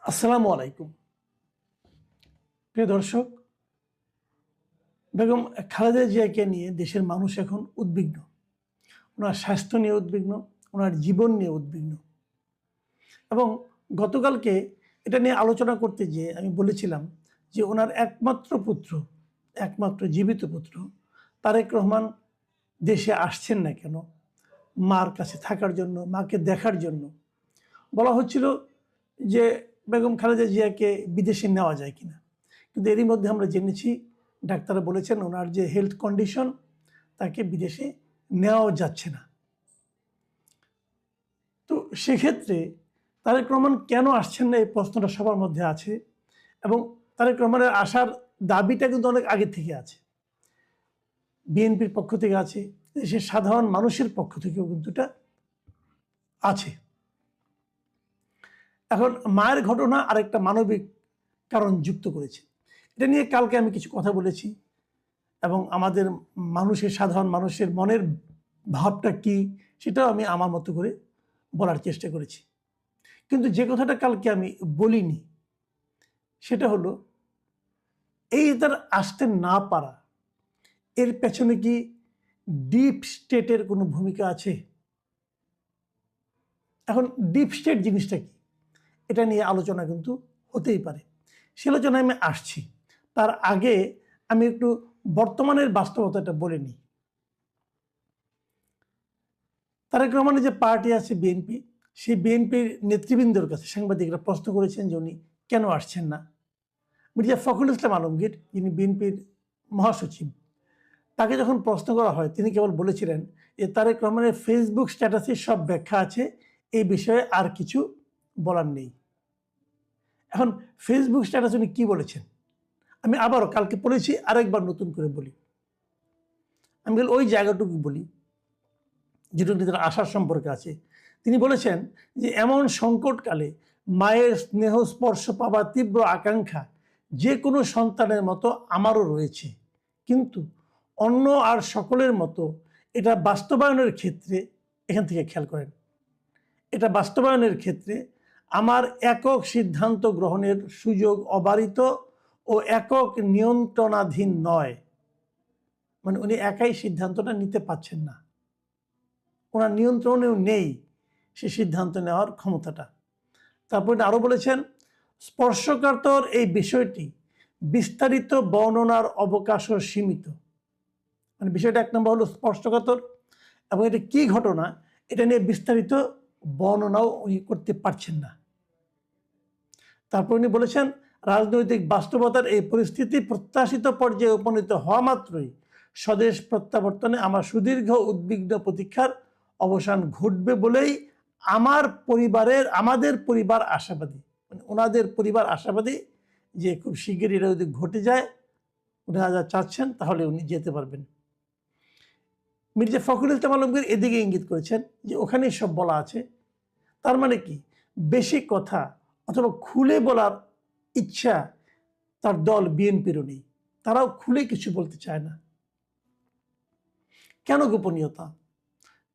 আসসালামু আলাইকুম। প্রিয় দর্শক, বেগম খালেদা জিয়াকে নিয়ে দেশের মানুষ এখন উদ্বিগ্ন। ওনার স্বাস্থ্য নিয়ে উদ্বিগ্ন, ওনার জীবন নিয়ে উদ্বিগ্ন। এবং গতকালকে এটা নিয়ে আলোচনা করতে যেয়ে আমি বলেছিলাম যে ওনার একমাত্র জীবিত পুত্র তারেক রহমান দেশে আসছেন না কেন? মার কাছে থাকার জন্য, মাকে দেখার জন্য। বলা হচ্ছিল যে বেগম খালেদা জিয়াকে বিদেশে নেওয়া যায় কিনা, কিন্তু এরই মধ্যে আমরা জেনেছি ডাক্তাররা বলেছেন ওনার যে হেলথ কন্ডিশন, তাকে বিদেশে নেওয়াও যাচ্ছে না। তো সেক্ষেত্রে তারেক রহমান কেন আসছেন না, এই প্রশ্নটা সবার মধ্যে আছে। এবং তারেক রহমানের আসার দাবিটা কিন্তু অনেক আগে থেকে আছে, বিএনপির পক্ষ থেকে আছে, দেশের সাধারণ মানুষের পক্ষ থেকেও কিন্তু এটা আছে। এখন মায়ের ঘটনা আরেকটা মানবিক কারণ যুক্ত করেছে। এটা নিয়ে কালকে আমি কিছু কথা বলেছি এবং আমাদের সাধারণ মানুষের মনের ভাবটা কি সেটাও আমি আমার মতো করে বলার চেষ্টা করেছি। কিন্তু যে কথাটা কালকে আমি বলিনি সেটা হলো, এই তার আসতে না পারা, এর পেছনে কি ডিপ স্টেটের কোনো ভূমিকা আছে? এখন ডিপ স্টেট জিনিসটা কি, এটা নিয়ে আলোচনা কিন্তু হতেই পারে। সে আলোচনায় আমি আসছি। তার আগে আমি একটু বর্তমানের বাস্তবতাটা বলে নিই। তারেক রহমানের যে পার্টি আছে বিএনপি, সেই বিএনপির নেতৃবৃন্দর কাছে সাংবাদিকরা প্রশ্ন করেছেন যে উনি কেন আসছেন না। মির্জা ফখরুল ইসলাম আলমগীর, যিনি বিএনপির মহাসচিব, তাকে যখন প্রশ্ন করা হয় তিনি কেবল বলেছিলেন যে তারেক রহমানের ফেসবুক স্ট্যাটাসে সব ব্যাখ্যা আছে, এই বিষয়ে আর কিছু বলার নেই। এখন ফেসবুক স্ট্যাটাস উনি কী বলেছেন আমি আবারও কালকে পড়েছি, আরেকবার নতুন করে বলি। আমি ওই জায়গাটুকু বলি যেটুকু তার আশার সম্পর্কে আছে। তিনি বলেছেন যে এমন সংকটকালে মায়ের স্নেহ স্পর্শ পাবার তীব্র আকাঙ্ক্ষা যে কোনো সন্তানের মতো আমারও রয়েছে, কিন্তু অন্য আর সকলের মতো এটা বাস্তবায়নের ক্ষেত্রে, এখান থেকে খেয়াল করেন, এটা বাস্তবায়নের ক্ষেত্রে আমার একক সিদ্ধান্ত গ্রহণের সুযোগ অবারিত ও একক নিয়ন্ত্রণাধীন নয়। মানে উনি একাই সিদ্ধান্তটা নিতে পারছেন না, ওনার নিয়ন্ত্রণেও নেই সে সিদ্ধান্ত নেওয়ার ক্ষমতাটা। তারপরে আরও বলেছেন, স্পর্শকাতর এই বিষয়টি বিস্তারিত বর্ণনার অবকাশও সীমিত। মানে বিষয়টা এক নম্বর হলো স্পর্শকাতর, এবং এটা কী ঘটনা এটা নিয়ে বিস্তারিত বর্ণনাও উনি করতে পারছেন না। তারপর উনি বলেছেন, রাজনৈতিক বাস্তবতার এই পরিস্থিতি প্রত্যাশিত পর্যায়ে উপনীত হওয়া মাত্রই স্বদেশ প্রত্যাবর্তনে আমার সুদীর্ঘ উদ্বিগ্ন প্রতীক্ষার অবসান ঘটবে বলেই আমাদের পরিবার আশাবাদী। মানে ওনাদের পরিবার আশাবাদী যে খুব শিগগিরই এটা যদি ঘটে যায়, ওনারা যা চাচ্ছেন, তাহলে উনি যেতে পারবেন। মির্জা ফখরুল ইসলাম আলমগীর এদিকে ইঙ্গিত করেছেন যে ওখানেই সব বলা আছে। তার মানে কি, বেশি কথা অথবা খুলে বলার ইচ্ছা তার দল বিএনপিরও নেই, তারাও খুলে কিছু বলতে চায় না। কেন গোপনীয়তা,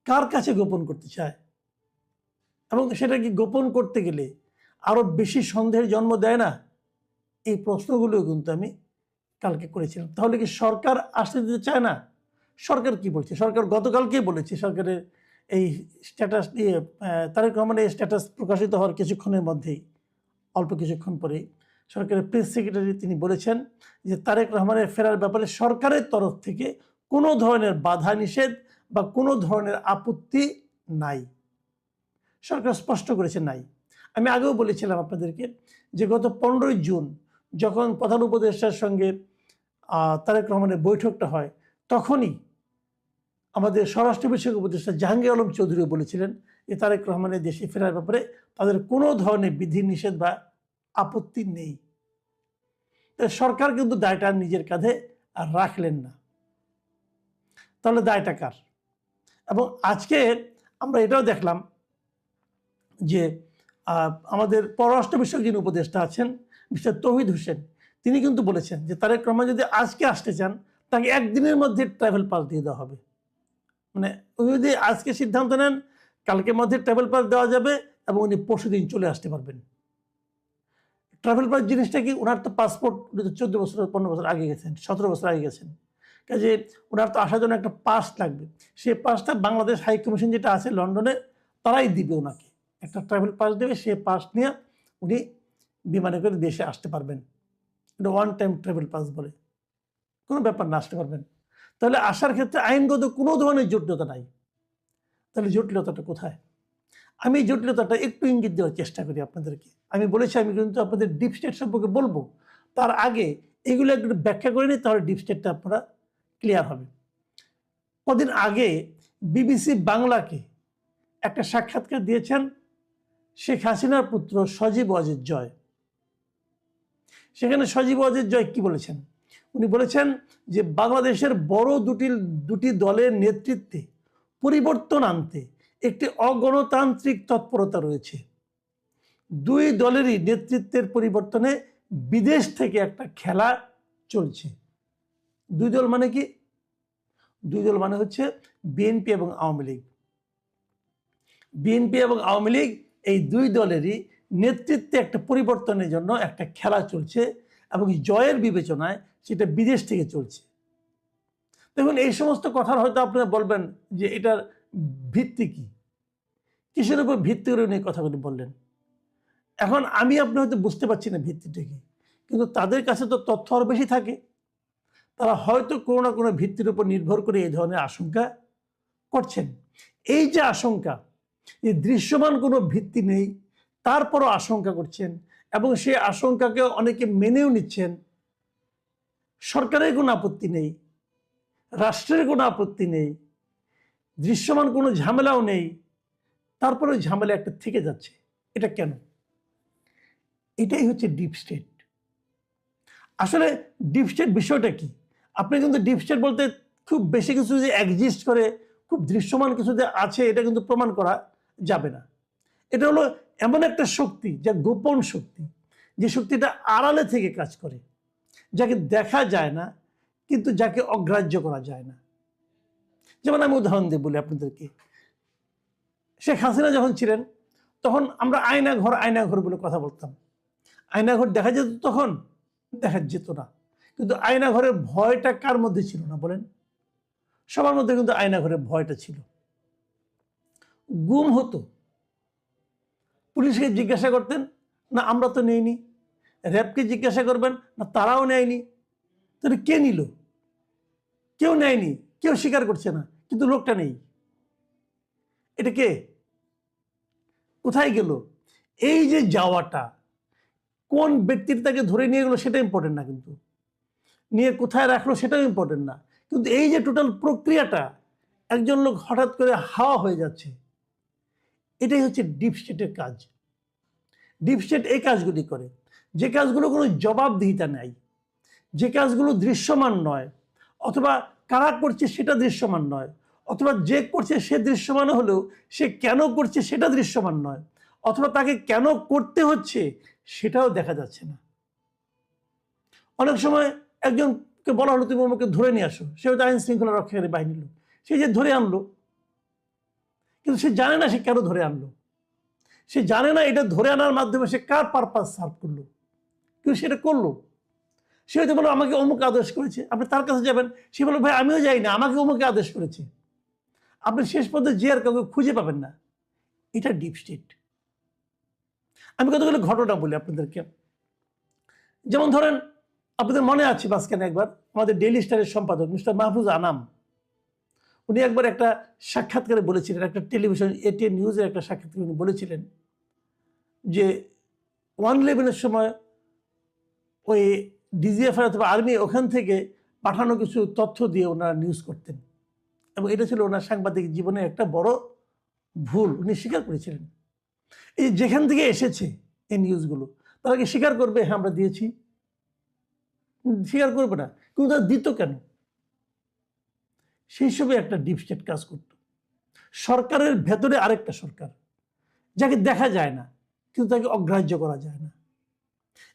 কার কাছে গোপন করতে চায়, এবং সেটা কি গোপন করতে গেলে আরো বেশি সন্দেহের জন্ম দেয় না? এই প্রশ্নগুলো কিন্তু আমি কালকে করেছিলাম। তাহলে কি সরকার আসতে দিতে চায় না? সরকার কি বলছে? সরকার গতকালকেই বলেছে, সরকারের এই স্ট্যাটাস নিয়ে তারেক রহমানের এই স্ট্যাটাস প্রকাশিত হওয়ার কিছুক্ষণের মধ্যেই, অল্প কিছুক্ষণ পরেই সরকারের প্রেস সেক্রেটারি তিনি বলেছেন যে তারেক রহমানের ফেরার ব্যাপারে সরকারের তরফ থেকে কোনো ধরনের বাধা নিষেধ বা কোনো ধরনের আপত্তি নাই। সরকার স্পষ্ট করেছে নাই। আমি আগেও বলেছিলাম আপনাদেরকে যে গত 15ই জুন যখন প্রধান উপদেষ্টার সঙ্গে তারেক রহমানের বৈঠকটা হয়, তখনই আমাদের স্বরাষ্ট্র বিষয়ক উপদেষ্টা জাহাঙ্গীর আলম চৌধুরী বলেছিলেন যে তারেক রহমানের দেশে ফেরার ব্যাপারে তাদের কোনো ধরনের বিধিনিষেধ বা আপত্তি নেই। সরকার কিন্তু দায়টা নিজের কাঁধে আর রাখলেন না। তাহলে দায়টা কার? এবং আজকে আমরা এটাও দেখলাম যে আমাদের পররাষ্ট্র বিষয়ক যিনি উপদেষ্টা আছেন মিস্টার তৌহিদ হোসেন, তিনি কিন্তু বলেছেন যে তারেক রহমান যদি আজকে আসতে চান, তাকে একদিনের মধ্যে ট্রাভেল পাস দিয়ে দেওয়া হবে। মানে উনি যদি আজকে সিদ্ধান্ত নেন, কালকের মধ্যে ট্রাভেল পাস দেওয়া যাবে এবং উনি পরশুদিন চলে আসতে পারবেন। ট্রাভেল পাস জিনিসটা কি, ওনার তো পাসপোর্ট 14 বছর 15 বছর আগে গেছেন, 17 বছর আগে গেছেন, কাজে ওনার তো আসার জন্য একটা পাস লাগবে। সেই পাসটা বাংলাদেশ হাই কমিশন যেটা আছে লন্ডনে, তারাই দিবে ওনাকে, একটা ট্রাভেল পাস দেবে, সেই পাস নিয়ে উনি বিমানে করে দেশে আসতে পারবেন। এটা ওয়ান টাইম ট্রাভেল পাস বলে, কোনো ব্যাপার না, আসতে পারবেন। তাহলে আসার ক্ষেত্রে আইনগত কোনো ধরনের জটিলতা নাই। তাহলে জটিলতাটা কোথায়? আমি এই জটিলতাটা একটু ইঙ্গিত দেওয়ার চেষ্টা করি আপনাদেরকে। আমি বলেছি আমি কিন্তু আপনাদের ডিপ স্টেট সম্পর্কে বলবো, তার আগে এগুলো একটু ব্যাখ্যা করে নিই, তাহলে ডিপ স্টেটটা আপনারা ক্লিয়ার হবে। কদিন আগে বিবিসি বাংলাকে একটা সাক্ষাৎকার দিয়েছেন শেখ হাসিনার পুত্র সজীব ওয়াজেদ জয়। সেখানে সজীব ওয়াজেদ জয় কি বলেছেন? উনি বলেছেন যে বাংলাদেশের বড় দুটি দলের নেতৃত্বে পরিবর্তন আনতে একটি অগণতান্ত্রিক তৎপরতা রয়েছে। দুই দলেরই নেতৃত্বের পরিবর্তনে বিদেশ থেকে একটা খেলা চলছে। দুই দল মানে কি? দুই দল মানে হচ্ছে বিএনপি এবং আওয়ামী লীগ। বিএনপি এবং আওয়ামী লীগ এই দুই দলেরই নেতৃত্বে একটা পরিবর্তনের জন্য একটা খেলা চলছে এবং জয়ের বিবেচনায় সেটা বিদেশ থেকে চলছে। দেখুন, এই সমস্ত কথার হয়তো আপনারা বলবেন যে এটার ভিত্তি কি, কিসের উপর ভিত্তি করে উনি কথাগুলি বললেন। এখন আমি আপনি হয়তো বুঝতে পারছি না ভিত্তিটা কি, কিন্তু তাদের কাছে তো তথ্য আরও বেশি থাকে। তারা হয়তো কোনো না কোনো ভিত্তির উপর নির্ভর করে এই ধরনের আশঙ্কা করছেন। এই যে আশঙ্কা, এই দৃশ্যমান কোনো ভিত্তি নেই, তারপরও আশঙ্কা করছেন এবং সেই আশঙ্কাকে অনেকে মেনেও নিচ্ছেন। সরকারের কোনো আপত্তি নেই, রাষ্ট্রের কোনো আপত্তি নেই, দৃশ্যমান কোনো ঝামেলাও নেই, তারপরে ঝামেলা একটা থেকে যাচ্ছে। এটা কেন? এটাই হচ্ছে ডিপ স্টেট। আসলে ডিপ স্টেট বিষয়টা কি? আপনি কিন্তু ডিপ স্টেট বলতে খুব বেশি কিছু যে এক্সিস্ট করে, খুব দৃশ্যমান কিছু যে আছে, এটা কিন্তু প্রমাণ করা যাবে না। এটা হলো এমন একটা শক্তি, যা গোপন শক্তি, যে শক্তিটা আড়ালে থেকে কাজ করে, যাকে দেখা যায় না কিন্তু যাকে অগ্রাহ্য করা যায় না। যেমন আমি উদাহরণ দিয়ে বলি আপনাদেরকে, শেখ হাসিনা যখন ছিলেন তখন আমরা আয়নাঘর বলে কথা বলতাম। আয়নাঘর দেখা যেত, তখন দেখা যেত না, কিন্তু আয়নাঘরের ভয়টা কার মধ্যে ছিল না বলেন? সবার মধ্যে কিন্তু আয়নাঘরের ভয়টা ছিল। গুম হতো, পুলিশকে জিজ্ঞাসা করতেন, না আমরা তো নেইনি। র্যাবকে জিজ্ঞাসা করবেন, না তারাও নেয়নি। তাহলে কে নিল? কেউ নেয়নি, কেউ স্বীকার করছে না, কিন্তু লোকটা নেই। এটা কে? কোথায় গেল? এই যে যাওয়াটা, কোন ব্যক্তির তাকে ধরে নিয়ে গেলো সেটা ইম্পর্টেন্ট না, কিন্তু নিয়ে কোথায় রাখলো সেটাও ইম্পর্টেন্ট না, কিন্তু এই যে টোটাল প্রক্রিয়াটা, একজন লোক হঠাৎ করে হাওয়া হয়ে যাচ্ছে, এটাই হচ্ছে ডিপ স্টেটের কাজ। ডিপ স্টেট এই কাজগুলি করে, যে কাজগুলো কোনো জবাবদিহিতা নেই, যে কাজগুলো দৃশ্যমান নয়, অথবা কারা করছে সেটা দৃশ্যমান নয়, অথবা যে করছে সে দৃশ্যমান হলেও সে কেন করছে সেটা দৃশ্যমান নয়, অথবা তাকে কেন করতে হচ্ছে সেটাও দেখা যাচ্ছে না। অনেক সময় একজনকে বলা হলো তুমি আমাকে ধরে নিয়ে আসো, সে হয়তো আইন শৃঙ্খলা রক্ষাকারী বাহিনীর লোক, সে যে ধরে আনলো, কিন্তু সে জানে না সে কেন ধরে আনলো, সে জানে না এটা ধরে আনার মাধ্যমে সে কার পারপাস সার্ভ করলো, কিন্তু সেটা করলো। সে হয়তো বলো আমাকে অমুক আদেশ করেছে, আপনি তার কাছে যাবেন, সে বলো ভাই আমিও যাই না, আমাকে অমুকে আদেশ করেছে। আপনি শেষ পর্যন্ত যে আর কাউকে খুঁজে পাবেন না। এটা ডিপ স্টেট। আমি কতগুলো ঘটনা বলি আপনাদেরকে। যেমন ধরেন, আপনাদের মনে আছে মাঝখানে একবার আমাদের ডেইলি স্টারের সম্পাদক মিস্টার মাহফুজ আনাম, উনি একবার একটা সাক্ষাৎকারে বলেছিলেন, একটা টেলিভিশন এটিএন নিউজের একটা সাক্ষাৎকারে উনি বলেছিলেন যে 1/11-এর সময় ওই ডিজিএফআই অথবা আর্মি ওখান থেকে পাঠানো কিছু তথ্য দিয়ে ওনারা নিউজ করতেন, এবং এটা ছিল ওনার সাংবাদিক জীবনের একটা বড় ভুল, উনি স্বীকার করেছিলেন। এই যেখান থেকে এসেছে এই নিউজগুলো, তারা কি স্বীকার করবে হ্যাঁ আমরা দিয়েছি? স্বীকার করবে না, কিন্তু তারা দিত কেন? সেই হিসেবে একটা ডিপ স্টেট কাজ করত। সরকারের ভেতরে আরেকটা সরকার, যাকে দেখা যায় না কিন্তু তাকে অগ্রাহ্য করা যায় না।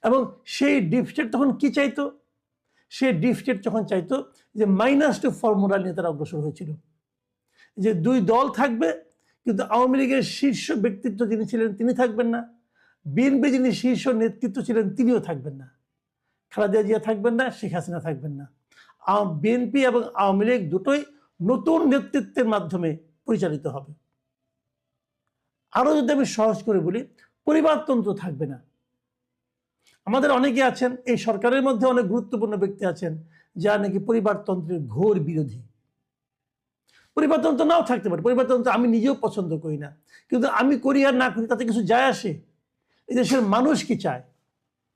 এবং সেই ডিপ স্টেট তখন কি চাইতো? সেই ডিপ স্টেট তখন চাইতো যে -2 ফর্মুলা নিয়ে তারা অগ্রসর হয়েছিল, যে দুই দল থাকবে, কিন্তু আওয়ামী লীগের শীর্ষ ব্যক্তিত্ব যিনি ছিলেন তিনি থাকবেন না, বিএনপি যিনি শীর্ষ নেতৃত্ব ছিলেন তিনিও থাকবেন না, খালেদা জিয়া থাকবেন না, শেখ হাসিনা থাকবেন না। বিএনপি এবং আওয়ামী লীগ দুটোই নতুন নেতৃত্বের মাধ্যমে পরিচালিত হবে। আরও যদি আমি সহজ করে বলি, পরিবারতন্ত্র থাকবে না। আমাদের অনেকে আছেন, এই সরকারের মধ্যে অনেক গুরুত্বপূর্ণ ব্যক্তি আছেন যারা নাকি পরিবারতন্ত্রের ঘোর বিরোধী। পরিবারতন্ত্র নাও থাকতে পারে, পরিবারতন্ত্র আমি নিজেও পছন্দ করি না, কিন্তু আমি করি আর না করি তাতে কিছু যায় আসে? এই দেশের মানুষ কি চায়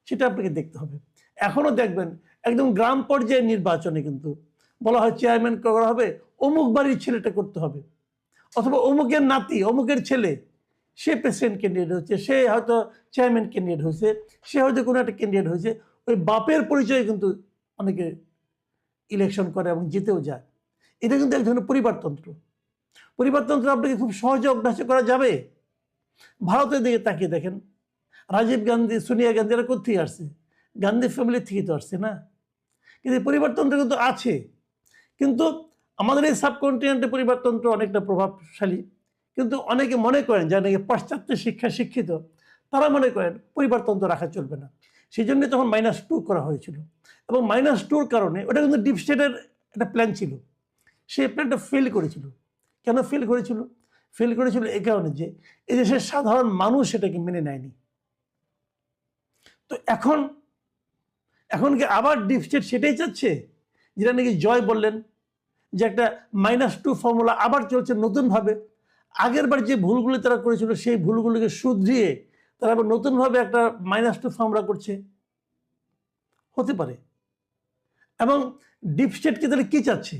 সেটা আপনাকে দেখতে হবে। এখনো দেখবেন একদম গ্রাম পর্যায়ের নির্বাচনে কিন্তু বলা হয় চেয়ারম্যান করা হবে, অমুক বাড়ির ছেলেটা করতে হবে, অথবা অমুকের নাতি, অমুকের ছেলে, সে প্রেসিডেন্ট ক্যান্ডিডেট হচ্ছে, সে হয়তো চেয়ারম্যান ক্যান্ডিডেট হয়েছে, সে হয়তো কোনো একটা ক্যান্ডিডেট হয়েছে। ওই বাপের পরিচয়ে কিন্তু অনেকে ইলেকশন করে এবং জিতেও যায়। এটা কিন্তু এক ধরনের পরিবারতন্ত্র। পরিবারতন্ত্র আপনাকে খুব সহজে অভ্যাস করা যাবে। ভারতের দিকে তাকিয়ে দেখেন, রাজীব গান্ধী, সোনিয়া গান্ধী এরা কোথেকে আসছে? গান্ধী ফ্যামিলি থেকে তো আসছে না। কিন্তু পরিবারতন্ত্র কিন্তু আছে। কিন্তু আমাদের এই সাবকন্টিনেন্টে পরিবারতন্ত্র অনেকটা প্রভাবশালী, কিন্তু অনেকে মনে করেন যারা নাকি পাশ্চাত্য শিক্ষা শিক্ষিত, তারা মনে করেন পরিবারতন্ত্র রাখা চলবে না। সেই জন্য তখন -2 করা হয়েছিল, এবং -2 কারণে ওটা কিন্তু ডিপ স্টেটের একটা প্ল্যান ছিল, সেই প্ল্যানটা ফেল করেছিল। কেন ফেল করেছিল? ফেল করেছিল এই কারণে যে এই দেশের সাধারণ মানুষ সেটাকে মেনে নেয়নি। তো এখন কি আবার ডিপ স্টেট সেটাই চাচ্ছে, যেটা নাকি জয় বললেন যে একটা -2 ফর্মুলা আবার চলছে নতুনভাবে। আগের বার যে ভুলগুলো তারা করেছিল সেই ভুলগুলোকে শুধরিয়ে তারা আবার নতুনভাবে একটা -2 ফর্মুলা করছে, হতে পারে। এবং ডিপ স্টেটকে তাহলে কি চাচ্ছে?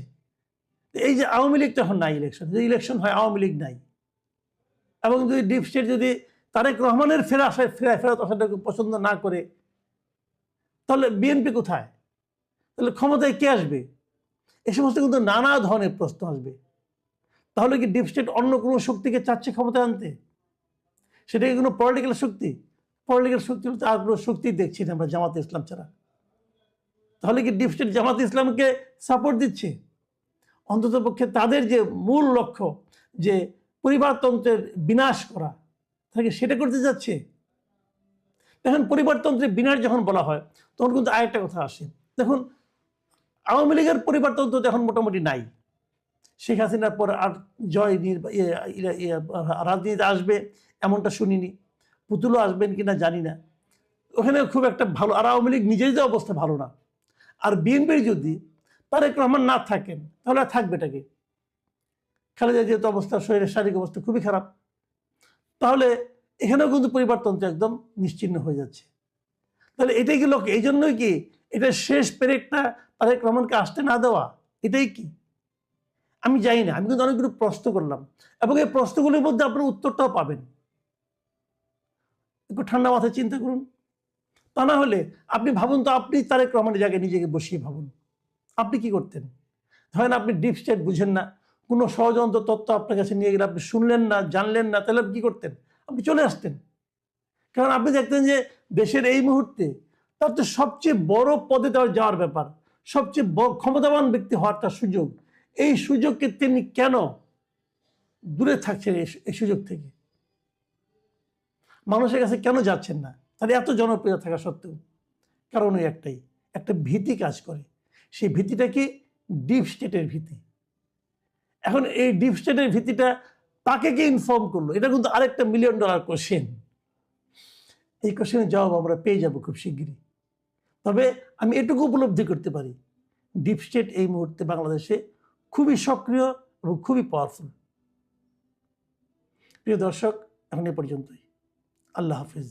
এই যে আওয়ামী লীগ তখন নাই, যদি ইলেকশন হয় আওয়ামী লীগ নাই, এবং যদি ডিপ স্টেট যদি তারেক রহমানের ফেরত আসাটাকে পছন্দ না করে, তাহলে বিএনপি কোথায়? তাহলে ক্ষমতায় কে আসবে? এই সমস্ত কিন্তু নানা ধরনের প্রশ্ন আসবে। তাহলে কি ডিপ স্টেট অন্য কোনো শক্তিকে চাচ্ছে ক্ষমতায় আনতে? সেটা কি কোনো পলিটিক্যাল শক্তি? পলিটিক্যাল শক্তি বলতে আর কোনো শক্তি দেখছি না আমরা জামাতে ইসলাম ছাড়া। তাহলে কি ডিপ স্টেট জামাতে ইসলামকে সাপোর্ট দিচ্ছে? অন্ততপক্ষে তাদের যে মূল লক্ষ্য যে পরিবারতন্ত্রের বিনাশ করা, তাকে সেটা করতে যাচ্ছে। দেখুন, পরিবারতন্ত্রের বিনাশ যখন বলা হয় তখন কিন্তু আরেকটা কথা আসে। দেখুন, আওয়ামী লীগের পরিবারতন্ত্র এখন মোটামুটি নাই। শেখ হাসিনার পর আর জয় রাজনীতিতে আসবে এমনটা শুনিনি, পুতুলও আসবেন কিনা জানি না। ওখানে খুব একটা ভালো, আর আওয়ামী লীগ নিজেরই অবস্থা ভালো না। আর বিএনপির যদি তারেক রহমান না থাকেন তাহলে আর থাকবেটাকে? খালেদা যেহেতু অবস্থা, শরীরের শারীরিক অবস্থা খুবই খারাপ, তাহলে এখানেও কিন্তু পরিবারতন্ত্র একদম নিশ্চিহ্ন হয়ে যাচ্ছে। তাহলে এটাই কি লক্ষ্য? এই জন্যই কি এটা শেষ পেরেকটা তারেক রহমানকে আসতে না দেওয়া? এটাই কি? আমি জানি না। আমি কিন্তু অনেকগুলো প্রশ্ন করলাম, এবং এই প্রশ্নগুলোর মধ্যে আপনার উত্তরটাও পাবেন। একটু ঠান্ডা মাথায় চিন্তা করুন। তা না হলে আপনি ভাবুন তো, আপনি তারেক রহমানের জায়গায় নিজেকে বসিয়ে ভাবুন, আপনি কি করতেন? ধরেন আপনি ডিপ স্টেট বুঝেন না, কোনো ষড়যন্ত্র তত্ত্ব আপনার কাছে নিয়ে গেলে আপনি শুনলেন না, জানলেন না, তাহলে আপনি কি করতেন? আপনি চলে আসতেন। কারণ আপনি দেখতেন যে দেশের এই মুহূর্তে তার তো সবচেয়ে বড় পদে তার যাওয়ার ব্যাপার, সবচেয়ে ক্ষমতাবান ব্যক্তি হওয়ার তার সুযোগ, এই সুযোগকে তিনি কেন দূরে থাকছেন? এই সুযোগ থেকে মানুষের কাছে কেন যাচ্ছেন না? তাহলে এত জনপ্রিয় থাকা সত্ত্বেও কারণ ওই একটাই, একটা ভীতি কাজ করে। সেই ভীতিটা কি? ডিপ স্টেটের ভীতি। এখন এই ডিপ স্টেটের ভীতিটা তাকে কে ইনফর্ম করলো? এটা কিন্তু আরেকটা $1 মিলিয়ন কোশ্চেন। এই কোশ্চেনের জবাব আমরা পেয়ে যাব খুব শিগগিরই। তবে আমি এটুকু উপলব্ধি করতে পারি, ডিপ স্টেট এই মুহূর্তে বাংলাদেশে খুবই সক্রিয় এবং খুবই পাওয়ারফুল। প্রিয় দর্শক, এখন এ পর্যন্তই। আল্লাহ হাফিজ।